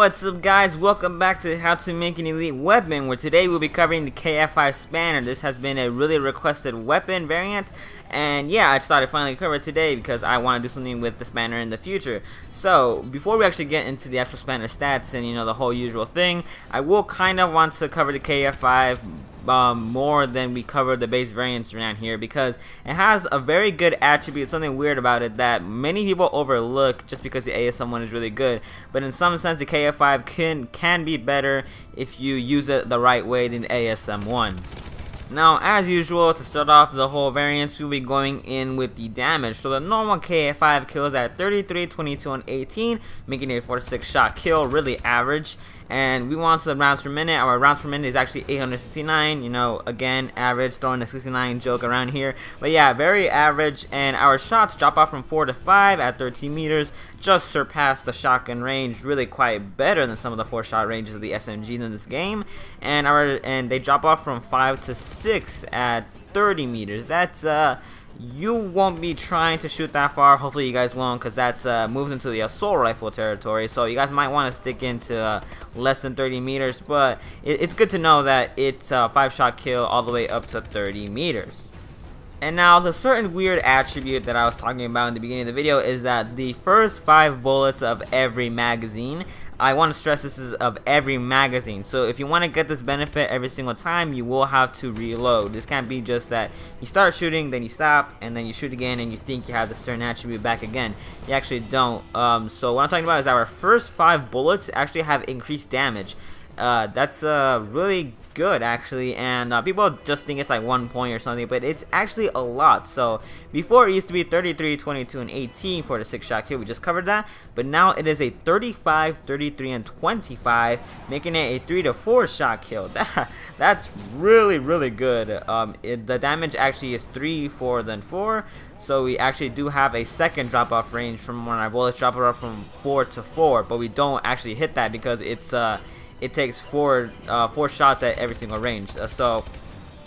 What's up, guys? Welcome back to How to Make an Elite Weapon, where today we'll be covering the KF5 Spanner. This has been a really requested weapon variant, and yeah, I decided to finally cover it today because I want to do something with the Spanner in the future. So before we actually get into the actual Spanner stats and the whole usual thing, I will kind of want to cover the KF5 more than we covered the base variants around here, because it has a very good attribute, something weird about it that many people overlook just because the ASM1 is really good. But in some sense, the KF5 can be better if you use it the right way than the ASM1. Now, as usual, to start off the whole variants, we'll be going in with the damage. So the normal KF5 kills at 33, 22, and 18, making it a 46 shot kill, really average. And we want the rounds per minute. Our rounds per minute is actually 869. Again, average, throwing the 69 joke around here. But yeah, very average. And our shots drop off from 4 to 5 at 13 meters. Just surpassed the shotgun range. Really quite better than some of the 4-shot ranges of the SMGs in this game. And they drop off from 5 to 6 at 30 meters. That's you won't be trying to shoot that far. Hopefully you guys won't, because that's moves into the assault rifle territory. So you guys might want to stick into less than 30 meters. But it's good to know that it's a 5-shot kill all the way up to 30 meters. And now the certain weird attribute that I was talking about in the beginning of the video is that the first 5 bullets of every magazine, I want to stress this is of every magazine. So if you want to get this benefit every single time, you will have to reload. This can't be just that you start shooting, then you stop, and then you shoot again, and you think you have the certain attribute back again. You actually don't. So what I'm talking about is our first 5 bullets actually have increased damage. That's really good, actually, and people just think it's like 1 point or something, but it's actually a lot. So before it used to be 33, 22, and 18 for the 6-shot kill. We just covered that, but now it is a 35, 33, and 25, making it a 3 to 4 shot kill. That's really good. The damage actually is 3, 4, then 4. So we actually do have a second drop off range from when our bullets drop off from 4 to 4, but we don't actually hit that because it takes 4 shots at every single range. So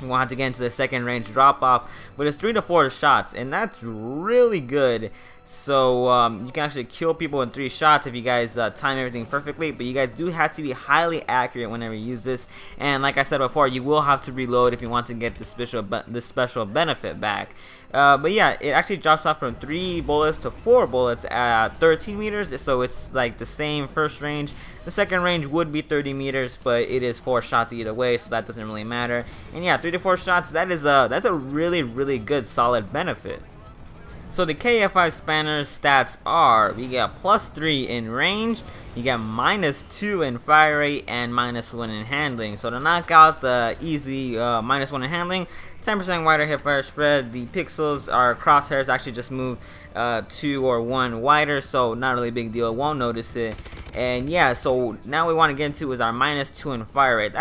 we won't have to get into the second range drop off, but it's 3 to 4 shots, and that's really good. So you can actually kill people in 3 shots if you guys time everything perfectly, but you guys do have to be highly accurate whenever you use this. And like I said before, you will have to reload if you want to get the special benefit back. But yeah, it actually drops off from 3 bullets to 4 bullets at 13 meters, so it's like the same first range. The second range would be 30 meters, but it is 4 shots either way, so that doesn't really matter. And yeah, 3 to 4 shots, that's a really good solid benefit. So the KF5 Spanner stats are, we get +3 in range, you get -2 in fire rate, and -1 in handling. So to knock out the easy -1 in handling, 10% wider hip fire spread. The pixels, our crosshairs actually just move 2 or 1 wider, so not really a big deal, won't notice it. And yeah, so now we want to get into is our -2 in fire rate.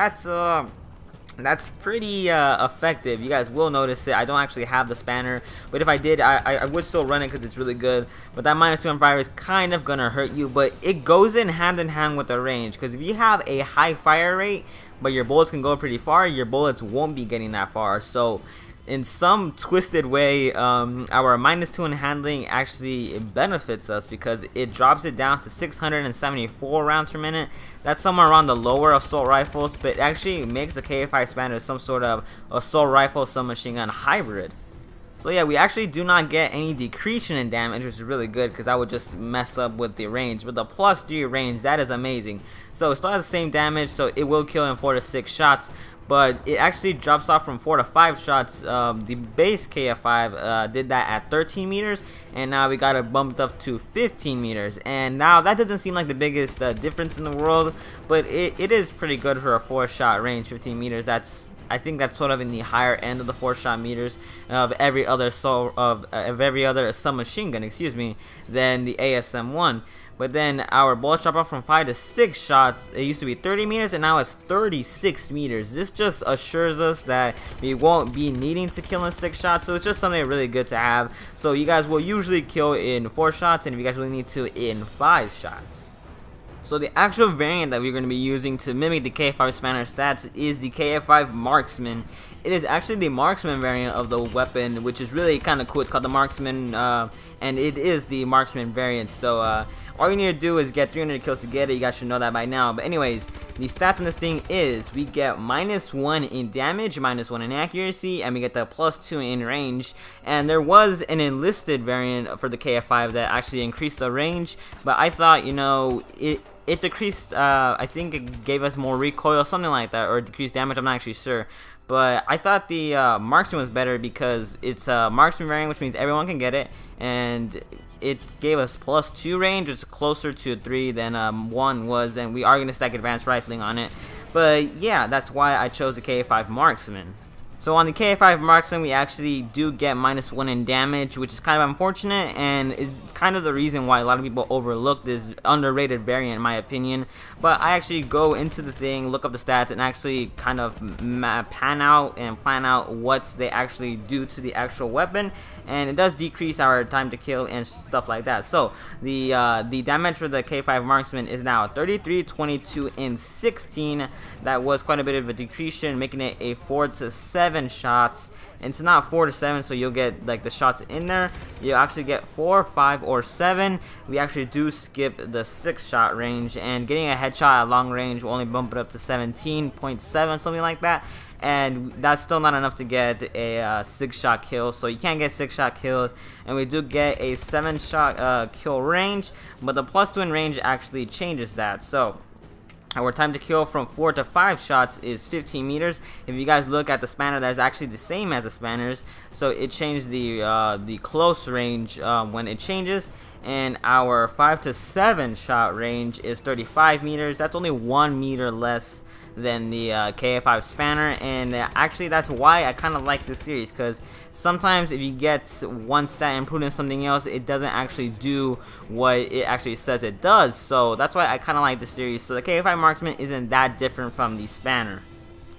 That's pretty effective. You guys will notice it. I don't actually have the Spanner, but if I did, I would still run it because it's really good. But that -2 in fire is kind of gonna hurt you, but it goes in hand with the range, because if you have a high fire rate but your bullets can go pretty far, your bullets won't be getting that far. So in some twisted way, our -2 in handling actually benefits us because it drops it down to 674 rounds per minute. That's somewhere around the lower assault rifles, but it actually makes the KF5 Spanner some sort of assault rifle submachine gun hybrid. So yeah, we actually do not get any decreation in damage, which is really good because that would just mess up with the range. With the +3 range, that is amazing. So it still has the same damage, so it will kill in 4 to 6 shots. But it actually drops off from 4 to 5 shots. The base KF5 did that at 13 meters, and now we got it bumped up to 15 meters. And now that doesn't seem like the biggest difference in the world, but it is pretty good for a 4-shot range. 15 meters. I think that's sort of in the higher end of the 4-shot meters of every other submachine gun, than the ASM1. But then our bullet drop off from 5 to 6 shots. It used to be 30 meters, and now it's 36 meters. This just assures us that we won't be needing to kill in 6 shots, so it's just something really good to have. So you guys will usually kill in 4 shots, and if you guys really need to, in 5 shots. So the actual variant that we're going to be using to mimic the KF5 Spanner stats is the KF5 Marksman. It is actually the Marksman variant of the weapon, which is really kind of cool. It's called the Marksman, and and it is the marksman variant. So all you need to do is get 300 kills to get it. You guys should know that by now. But anyways, the stats on this thing is we get -1 in damage, -1 in accuracy, and we get the +2 in range. And there was an enlisted variant for the KF5 that actually increased the range, but I thought, you know, it decreased, I think it gave us more recoil, something like that, or decreased damage, I'm not actually sure. But I thought the marksman was better because it's a marksman variant, which means everyone can get it, and it gave us +2 range, which is closer to 3 than 1 was, and we are going to stack advanced rifling on it. But yeah, that's why I chose the KF5 marksman. So on the KF5 marksman, we actually do get -1 in damage, which is kind of unfortunate, and it's kind of the reason why a lot of people overlook this underrated variant in my opinion. But I actually go into the thing, look up the stats, and actually kind of plan out what they actually do to the actual weapon, and it does decrease our time to kill and stuff like that. So the damage for the K5 marksman is now 33, 22, and 16. That was quite a bit of a decrease, making it a 4 to 7 shots. And it's not 4 to 7, so you'll get like the shots in there. You'll actually get 4, 5, or 7. We actually do skip the 6-shot range, and getting a headshot at long range will only bump it up to 17.7, something like that. And that's still not enough to get a 6-shot kill, so you can't get 6-shot kills. And we do get a 7-shot kill range, but the +2 in range actually changes that. So our time to kill from 4 to 5 shots is 15 meters. If you guys look at the spanner, that is actually the same as the spanners. So it changed the close range when it changes. And our 5 to 7 shot range is 35 meters. That's only 1 meter less than the KF5 spanner, and actually that's why I kind of like this series, because sometimes if you get one stat improved in something else, it doesn't actually do what it actually says it does. So that's why I kind of like this series. So the KF5 marksman isn't that different from the spanner.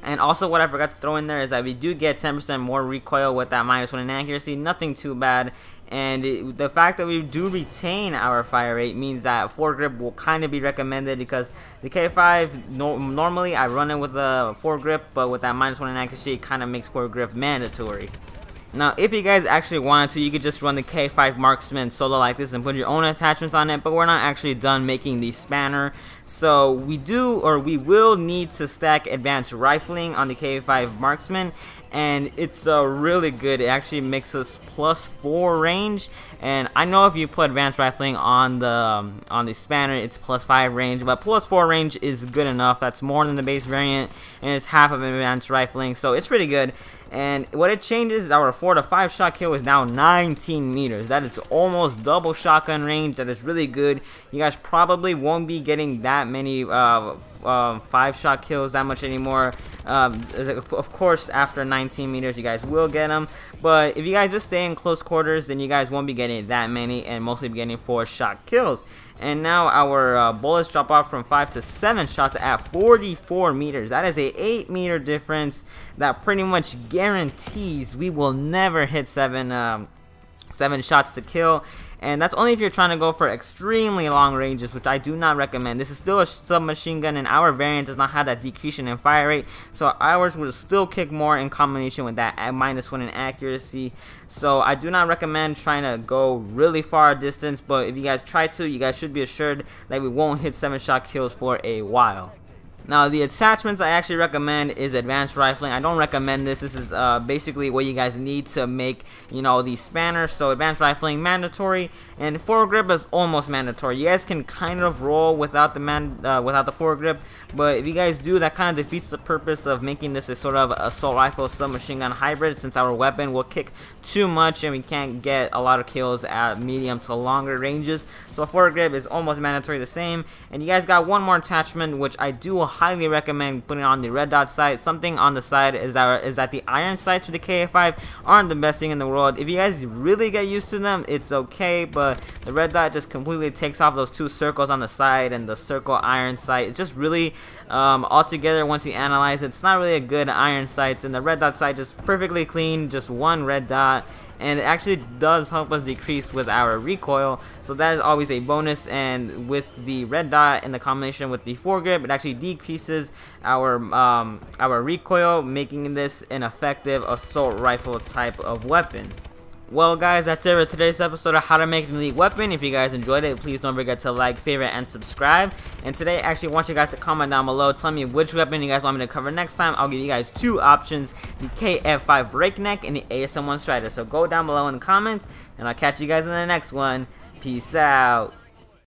And also what I forgot to throw in there is that we do get 10% more recoil with that -1 in accuracy. Nothing too bad. And the fact that we do retain our fire rate means that foregrip will kind of be recommended, because the K5 normally I run it with a foregrip, but with that -1 in accuracy it kind of makes foregrip mandatory. Now, if you guys actually wanted to, you could just run the K5 marksman solo like this and put your own attachments on it, but we're not actually done making the spanner. So we will need to stack advanced rifling on the K5 marksman, and it's really good. It actually makes us +4 range, and I know if you put advanced rifling on the spanner, it's +5 range, but +4 range is good enough. That's more than the base variant, and it's half of advanced rifling, so it's pretty good. And what it changes is our 4 to 5 shot kill is now 19 meters. That is almost double shotgun range. That is really good. You guys probably won't be getting that many 5-shot kills that much anymore. Of course, after 19 meters, you guys will get them. But if you guys just stay in close quarters, then you guys won't be getting that many, and mostly be getting 4-shot kills. And now our bullets drop off from 5 to 7 shots at 44 meters. That is a 8-meter difference that pretty much guarantees we will never hit 7 shots to kill. And that's only if you're trying to go for extremely long ranges, which I do not recommend. This is still a submachine gun, and our variant does not have that decreasing in fire rate, so ours will still kick more in combination with that at -1 in accuracy. So I do not recommend trying to go really far distance, but if you guys try to, you guys should be assured that we won't hit 7-shot kills for a while. Now, the attachments I actually recommend is advanced rifling. I don't recommend this. This is basically what you guys need to make, you know, these spanners. So advanced rifling mandatory, and foregrip is almost mandatory. You guys can kind of roll without the foregrip, but if you guys do, that kind of defeats the purpose of making this a sort of assault rifle submachine gun hybrid, since our weapon will kick too much and we can't get a lot of kills at medium to longer ranges. So foregrip is almost mandatory the same. And you guys got one more attachment, which I do highly recommend putting on the red dot sight. Something on the side is that the iron sights for the KF5 aren't the best thing in the world. If you guys really get used to them, it's okay, but the red dot just completely takes off those 2 circles on the side and the circle iron sight. It's just really altogether, once you analyze it, it's not really a good iron sights, and the red dot sight just perfectly clean, just one red dot. And it actually does help us decrease with our recoil, so that is always a bonus. And with the red dot in the combination with the foregrip, it actually decreases our recoil, making this an effective assault rifle type of weapon. Well, guys, that's it for today's episode of How to Make an Elite Weapon. If you guys enjoyed it, please don't forget to like, favorite, and subscribe. And today, I actually want you guys to comment down below. Tell me which weapon you guys want me to cover next time. I'll give you guys 2 options, the KF5 Breakneck and the ASM-1 Strider. So go down below in the comments, and I'll catch you guys in the next one. Peace out.